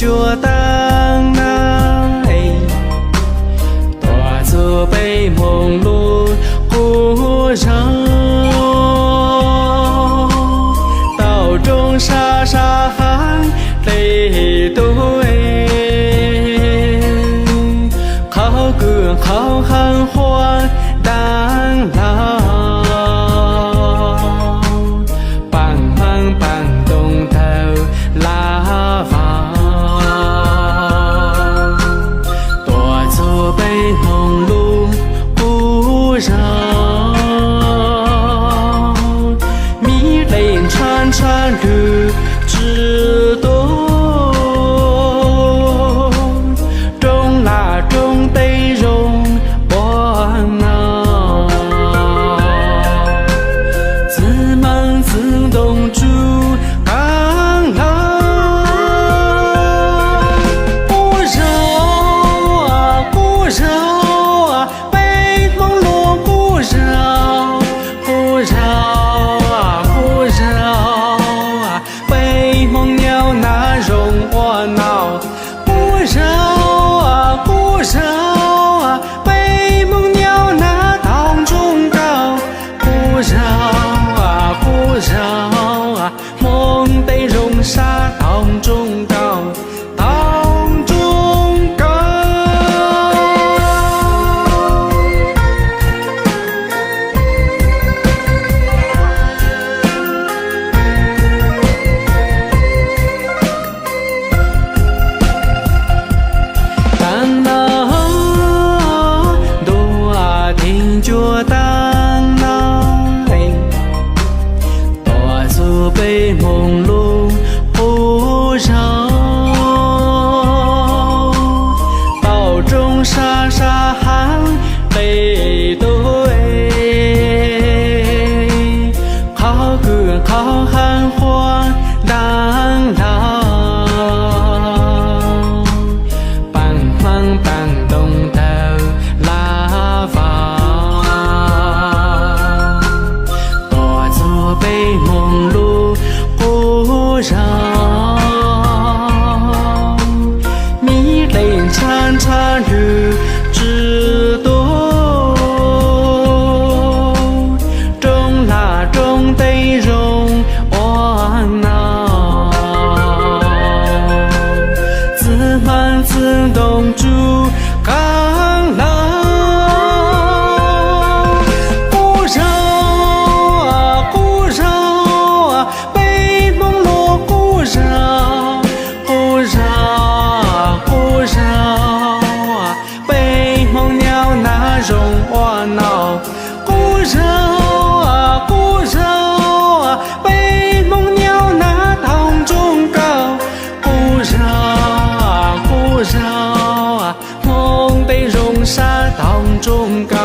脚当来，大泽北梦路故绕，道中沙沙海泪对，好歌好汉花当老。穿绿之东，中那中得容我闹，自忙自动住刚老，不绕啊不绕啊，北风路不绕不绕。那容我恼，不绕啊不绕啊，北梦鸟那当中高，不绕啊不绕啊，梦得容沙当中高。脚当来，大泽北梦路不绕，道中沙沙海泪对，好歌好汉花当老，半忙半动头拉房。北梦路不绕，迷泪潺潺绿之东，中那中得容我恼，自慢自动住刚老。容我恼，不绕啊不绕啊，北梦鸟那当中高，不绕啊不绕啊，梦得容沙当中高。